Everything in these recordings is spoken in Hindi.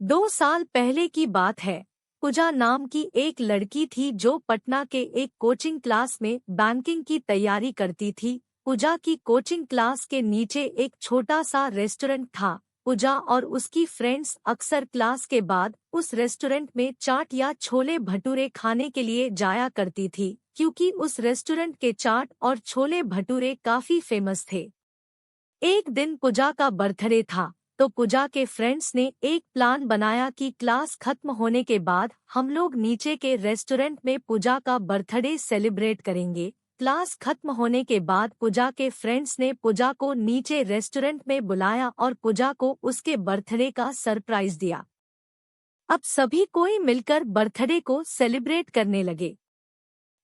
2 साल पहले की बात है। पूजा नाम की एक लड़की थी जो पटना के एक कोचिंग क्लास में बैंकिंग की तैयारी करती थी। पूजा की कोचिंग क्लास के नीचे एक छोटा सा रेस्टोरेंट था। पूजा और उसकी फ्रेंड्स अक्सर क्लास के बाद उस रेस्टोरेंट में चाट या छोले भटूरे खाने के लिए जाया करती थी, क्योंकि उस रेस्टोरेंट के चाट और छोले भटूरे काफी फेमस थे। एक दिन पूजा का बर्थडे था, तो पूजा के फ्रेंड्स ने एक प्लान बनाया कि क्लास खत्म होने के बाद हम लोग नीचे के रेस्टोरेंट में पूजा का बर्थडे सेलिब्रेट करेंगे। क्लास खत्म होने के बाद पूजा के फ्रेंड्स ने पूजा को नीचे रेस्टोरेंट में बुलाया और पूजा को उसके बर्थडे का सरप्राइज दिया। अब सभी कोई मिलकर बर्थडे को सेलिब्रेट करने लगे।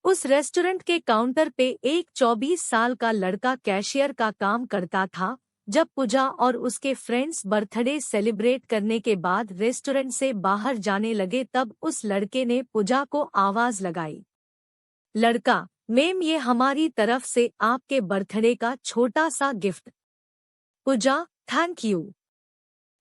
उस रेस्टोरेंट के काउंटर पे एक 24 साल का लड़का कैशियर का काम करता था। जब पूजा और उसके फ्रेंड्स बर्थडे सेलिब्रेट करने के बाद रेस्टोरेंट से बाहर जाने लगे, तब उस लड़के ने पूजा को आवाज लगाई। लड़का, मैम, ये हमारी तरफ से आपके बर्थडे का छोटा सा गिफ्ट। Puja, thank you.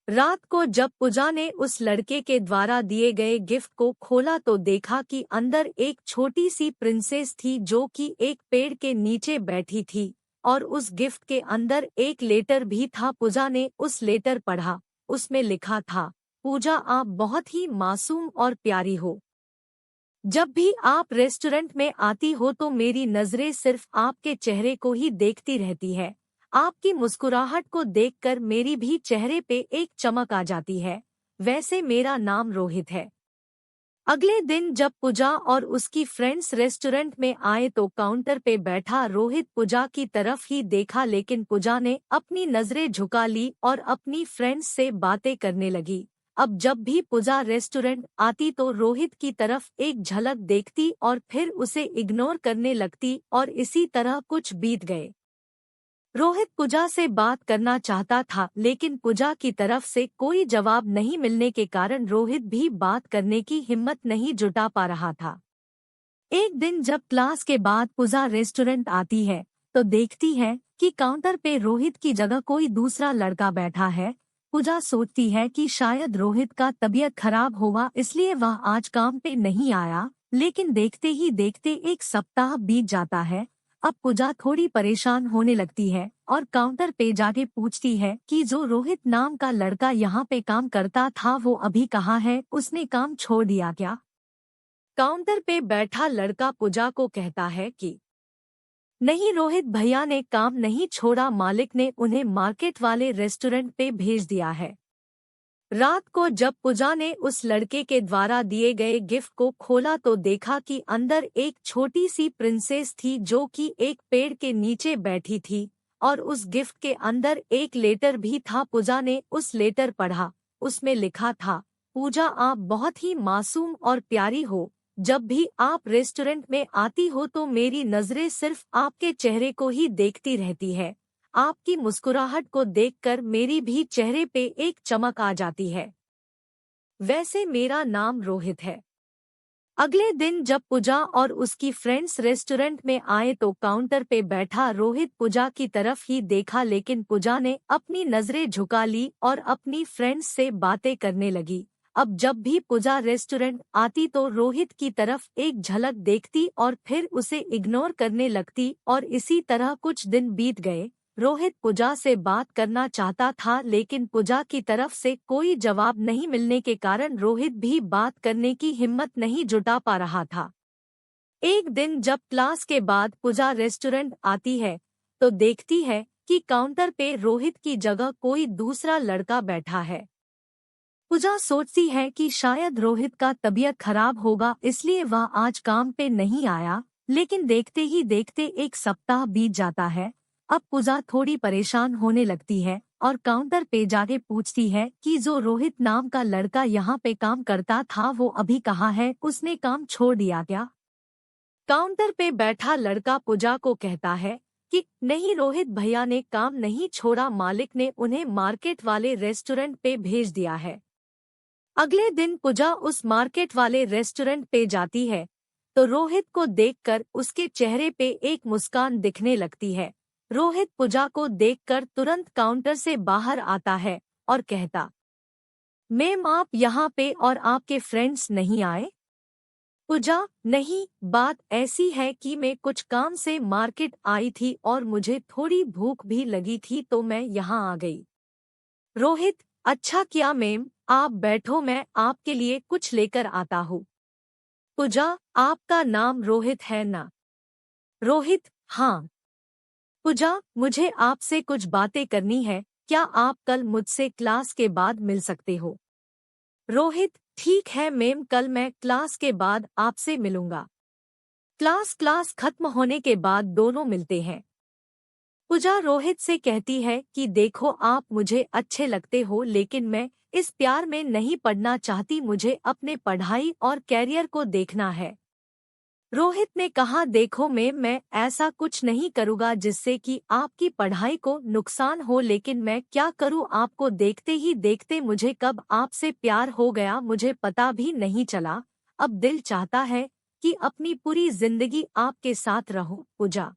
रात को जब पूजा ने उस लड़के के द्वारा दिए गए गिफ्ट को खोला तो देखा कि अंदर एक छोटी सी प्रिंसेस थी जो कि एक पेड़ के नीचे बैठी थी, और उस गिफ्ट के अंदर एक लेटर भी था। पूजा ने उस लेटर पढ़ा। उसमें लिखा था, पूजा, आप बहुत ही मासूम और प्यारी हो। जब भी आप रेस्टोरेंट में आती हो तो मेरी नजरें सिर्फ आपके चेहरे को ही देखती रहती है। आपकी मुस्कुराहट को देखकर मेरी भी चेहरे पे एक चमक आ जाती है। वैसे मेरा नाम रोहित है। अगले दिन जब पूजा और उसकी फ्रेंड्स रेस्टोरेंट में आए तो काउंटर पे बैठा रोहित पूजा की तरफ ही देखा, लेकिन पूजा ने अपनी नजरें झुका ली और अपनी फ्रेंड्स से बातें करने लगी। अब जब भी पूजा रेस्टोरेंट आती तो रोहित की तरफ एक झलक देखती और फिर उसे इग्नोर करने लगती, और इसी तरह कुछ बीत गए। रोहित पूजा से बात करना चाहता था, लेकिन पूजा की तरफ से कोई जवाब नहीं मिलने के कारण रोहित भी बात करने की हिम्मत नहीं जुटा पा रहा था। एक दिन जब क्लास के बाद पूजा रेस्टोरेंट आती है तो देखती है कि काउंटर पे रोहित की जगह कोई दूसरा लड़का बैठा है। पूजा सोचती है कि शायद रोहित का तबीयत खराब हुआ, इसलिए वह आज काम पे नहीं आया। लेकिन देखते ही देखते एक सप्ताह बीत जाता है। अब पूजा थोड़ी परेशान होने लगती है और काउंटर पे जाके पूछती है कि जो रोहित नाम का लड़का यहाँ पे काम करता था वो अभी कहाँ है, उसने काम छोड़ दिया क्या? काउंटर पे बैठा लड़का पूजा को कहता है कि नहीं, रोहित भैया ने काम नहीं छोड़ा, मालिक ने उन्हें मार्केट वाले रेस्टोरेंट पे भेज दिया है। रात को जब पूजा ने उस लड़के के द्वारा दिए गए गिफ्ट को खोला तो देखा कि अंदर एक छोटी सी प्रिंसेस थी जो कि एक पेड़ के नीचे बैठी थी, और उस गिफ्ट के अंदर एक लेटर भी था। पूजा ने उस लेटर पढ़ा। उसमें लिखा था, पूजा, आप बहुत ही मासूम और प्यारी हो। जब भी आप रेस्टोरेंट में आती हो तो मेरी नजरें सिर्फ आपके चेहरे को ही देखती रहती है। आपकी मुस्कुराहट को देखकर मेरी भी चेहरे पे एक चमक आ जाती है। वैसे मेरा नाम रोहित है। अगले दिन जब पूजा और उसकी फ्रेंड्स रेस्टोरेंट में आए तो काउंटर पे बैठा रोहित पूजा की तरफ ही देखा, लेकिन पूजा ने अपनी नजरें झुका ली और अपनी फ्रेंड्स से बातें करने लगी। अब जब भी पूजा रेस्टोरेंट आती तो रोहित की तरफ एक झलक देखती और फिर उसे इग्नोर करने लगती, और इसी तरह कुछ दिन बीत गए। रोहित पूजा से बात करना चाहता था, लेकिन पूजा की तरफ से कोई जवाब नहीं मिलने के कारण रोहित भी बात करने की हिम्मत नहीं जुटा पा रहा था। एक दिन जब क्लास के बाद पूजा रेस्टोरेंट आती है तो देखती है कि काउंटर पे रोहित की जगह कोई दूसरा लड़का बैठा है। पूजा सोचती है कि शायद रोहित का तबीयत खराब होगा, इसलिए वह आज काम पे नहीं आया। लेकिन देखते ही देखते एक सप्ताह बीत जाता है। अब पूजा थोड़ी परेशान होने लगती है और काउंटर पे जाके पूछती है कि जो रोहित नाम का लड़का यहाँ पे काम करता था वो अभी कहाँ है, उसने काम छोड़ दिया क्या? काउंटर पे बैठा लड़का पूजा को कहता है कि नहीं, रोहित भैया ने काम नहीं छोड़ा, मालिक ने उन्हें मार्केट वाले रेस्टोरेंट पे भेज दिया है। अगले दिन पूजा उस मार्केट वाले रेस्टोरेंट पे जाती है तो रोहित को देखकर उसके चेहरे पे एक मुस्कान दिखने लगती है। रोहित पूजा को देखकर तुरंत काउंटर से बाहर आता है और कहता मैम आप यहाँ पे और आपके फ्रेंड्स नहीं आए? पूजा, नहीं, बात ऐसी है कि मैं कुछ काम से मार्केट आई थी और मुझे थोड़ी भूख भी लगी थी तो मैं यहाँ आ गई। रोहित, अच्छा किया मैम, आप बैठो मैं आपके लिए कुछ लेकर आता हूँ। पूजा, आपका नाम रोहित है ना? रोहित, हाँ। पूजा, मुझे आपसे कुछ बातें करनी है, क्या आप कल मुझसे क्लास के बाद मिल सकते हो? रोहित, ठीक है मैम, कल मैं क्लास के बाद आपसे मिलूंगा। क्लास खत्म होने के बाद दोनों मिलते हैं। पूजा रोहित से कहती है कि देखो आप मुझे अच्छे लगते हो लेकिन मैं इस प्यार में नहीं पड़ना चाहती, मुझे अपने पढ़ाई और कैरियर को देखना है। रोहित ने कहा देखो मैं ऐसा कुछ नहीं करूँगा जिससे कि आपकी पढ़ाई को नुकसान हो, लेकिन मैं क्या करूँ, आपको देखते ही देखते मुझे कब आपसे प्यार हो गया मुझे पता भी नहीं चला। अब दिल चाहता है कि अपनी पूरी जिंदगी आपके साथ रहूं। पूजा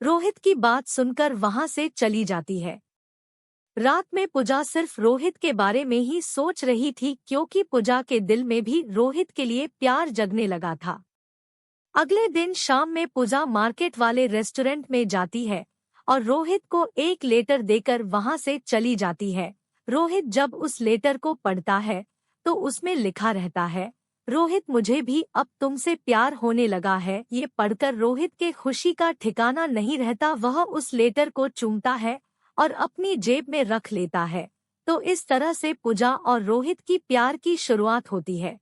रोहित की बात सुनकर वहां से चली जाती है। रात में पूजा सिर्फ रोहित के बारे में ही सोच रही थी क्योंकि पूजा के दिल में भी रोहित के लिए प्यार जगने लगा था। अगले दिन शाम में पूजा मार्केट वाले रेस्टोरेंट में जाती है और रोहित को एक लेटर देकर वहां से चली जाती है। रोहित जब उस लेटर को पढ़ता है तो उसमें लिखा रहता है, रोहित मुझे भी अब तुमसे प्यार होने लगा है। ये पढ़कर रोहित के खुशी का ठिकाना नहीं रहता, वह उस लेटर को चूमता है और अपनी जेब में रख लेता है। तो इस तरह से पूजा और रोहित की प्यार की शुरुआत होती है।